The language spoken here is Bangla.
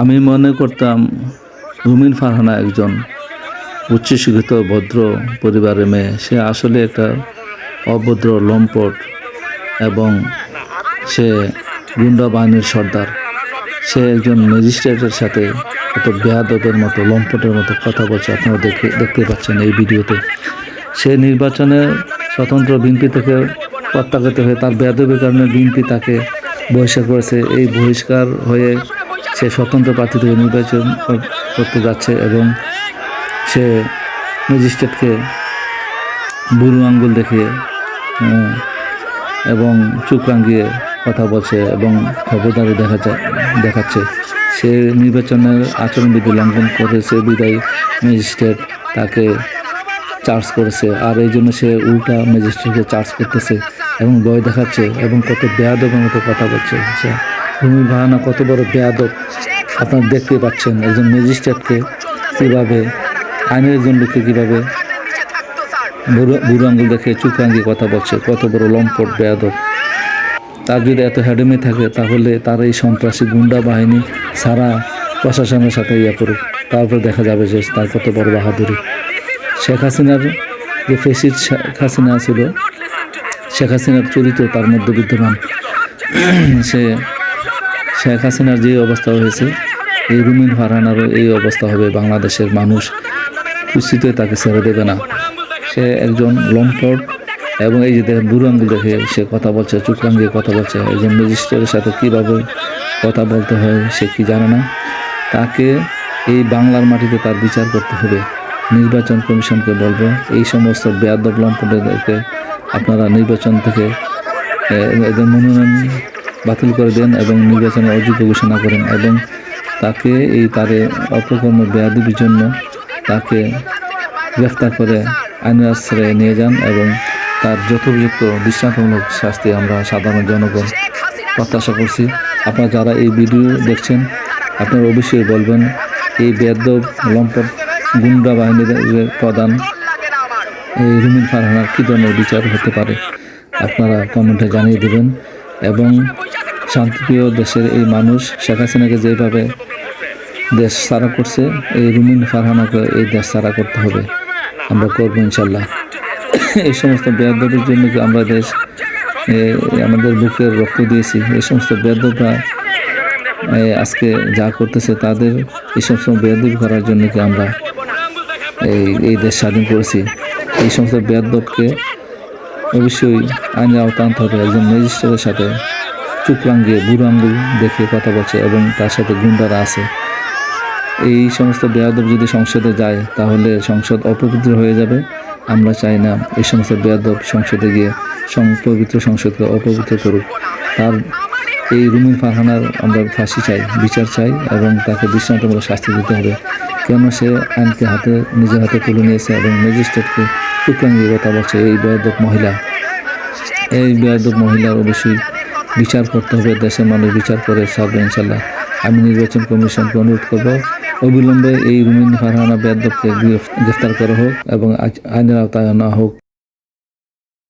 আমি মনে করতাম রুমিন ফারহানা একজন উচ্চশিক্ষিত ভদ্র পরিবারের মেয়ে। সে আসলে একটা অভদ্র লম্পট এবং সে গুন্ডা বাহিনীর সর্দার। সে একজন ম্যাজিস্ট্রেটের সাথে কত বেয়াদবের মতো লম্পটের মতো কথা বলছে, আপনারা দেখতে পাচ্ছেন এই ভিডিওতে। সে নির্বাচনে স্বতন্ত্র বিএনপি থেকে প্রত্যাগত হয়ে তার বেয়াদবির কারণে বিএনপি তাকে বহিষ্কার করেছে। এই বহিষ্কার হয়ে সে স্বতন্ত্র প্রার্থী থেকে নির্বাচন করতে যাচ্ছে এবং সে ম্যাজিস্ট্রেটকে বুড়ো আঙ্গুল দেখিয়ে এবং চোখ রাঙিয়ে কথা বলছে এবং খবরদারি দেখাচ্ছে। সে নির্বাচনের আচরণবিধি লঙ্ঘন করেছে বিদায়ী ম্যাজিস্ট্রেট তাকে চার্জ করেছে, আর এই জন্য সে উল্টা ম্যাজিস্ট্রেটকে চার্জ করতেছে এবং ভয় দেখাচ্ছে এবং কত বেয়াদবের মতো কথা বলছে। সে রুমিন ফারহানা কত বড় বেয়াদব আপনারা দেখতে পাচ্ছেন। একজন ম্যাজিস্ট্রেটকে কীভাবে, আইনের একজন লোককে কীভাবে বুড়ো আঙ্গুল দেখে চোখ রাঙিয়ে কথা বলছে, কত বড় লম্পট বেয়াদব। তার যদি এত হ্যাডেমি থাকে তাহলে তার এই সন্ত্রাসী গুন্ডা বাহিনী সারা প্রশাসনের সাথে করুক, তারপর দেখা যাবে যে তার কত বড় বাহাদুরি। শেখ হাসিনার যে ফেসিড শেখ হাসিনা ছিল, শেখ হাসিনার চরিত্র তার মধ্যে বিদ্যমান। শেখ হাসিনার যে অবস্থা হয়েছে, এই রুমিন ফারহানারও এই অবস্থা হবে। বাংলাদেশের মানুষ কুস্তিতে তাকে ছেড়ে দেবে না। সে একজন লম্পট এবং এই যে বুড়ো আঙ্গুল দেখে সে কথা বলছে, চোখ রাঙিয়ে কথা বলছে। একজন ম্যাজিস্ট্রেটের সাথে কীভাবে কথা বলতে হয় সে কি জানে না। তাকে এই বাংলার মাটিতে তার বিচার করতে হবে। নির্বাচন কমিশনকে বলবো, এই সমস্ত বেয়াদব লম্পটদেরকে আপনারা নির্বাচন থেকে এদের মনোনয়ন বাতিল করে দেন এবং নির্বাচনে অযোগ্য ঘোষণা করেন এবং তাকে তার অপকর্ম বেয়াদবির জন্য তাকে গ্রেফতার করে আইনের আশ্রয়ে নিয়ে যান এবং তার যথোপযুক্ত দৃষ্টান্তমূলক শাস্তি আমরা সাধারণ জনগণ প্রত্যাশা করছি। আপনারা যারা এই ভিডিও দেখছেন আপনারা অবশ্যই বলবেন এই বেয়াদব লম্পট গুন্ডা বাহিনীর প্রধান এই রুমিন ফারহানার কী ধরনের বিচার হতে পারে আপনারা কমেন্টে জানিয়ে দেবেন। এবং শান্তিপ্রিয় দেশের এই মানুষ শেখ হাসিনাকে যেভাবে দেশ ছাড়া করছে, এই রুমিন ফারহানাকে এই দেশ ছাড়া করতে হবে। আমরা করবো ইনশাল্লাহ। এই সমস্ত বেয়াদবির জন্য কি আমরা দেশ আমাদের বুকের রক্ত দিয়েছি। এই সমস্ত বেয়াদবরা আজকে যা করতেছে তাদের এই সমস্ত বেয়াদবি করার জন্য কি আমরা এই দেশ স্বাধীন করেছি। এই সমস্ত বেয়াদবকে অবশ্যই আইনের আওতায় আনতে হবে। একজন ম্যাজিস্ট্রেটের সাথে চোখ রাঙিয়ে বুড়ো আঙ্গুল দেখে কথা বলছে এবং তার সাথে গুন্ডারা আছে। এই সমস্ত বেয়াদব যদি সংসদে যায় তাহলে সংসদ অপবিত্র হয়ে যাবে। আমরা চাই না এই সমস্ত বেয়াদব সংসদে গিয়ে পবিত্র সংসদকে অপবিত্র করুক। তার এই রুমিন ফারহানার আমরা ফাঁসি চাই, বিচার চাই এবং তাকে দৃষ্টান্তমূলক শাস্তি দিতে হবে। কেন সে আইনকে নিজের হাতে তুলে নিয়েছে এবং ম্যাজিস্ট্রেটকে চোখ রাঙিয়ে কথা বলছে। এই বেয়াদব মহিলার অবশ্যই বিচার করতে হবে। দেশের মানুষ বিচার করে ছাড়বে ইনশাল্লাহ। আমি নির্বাচন কমিশনকে অনুরোধ করব অবিলম্বে এই রুমিন ফারহানা বেয়াদবকে গ্রেফতার করা হোক এবং আইনের আওতায় আনা হোক।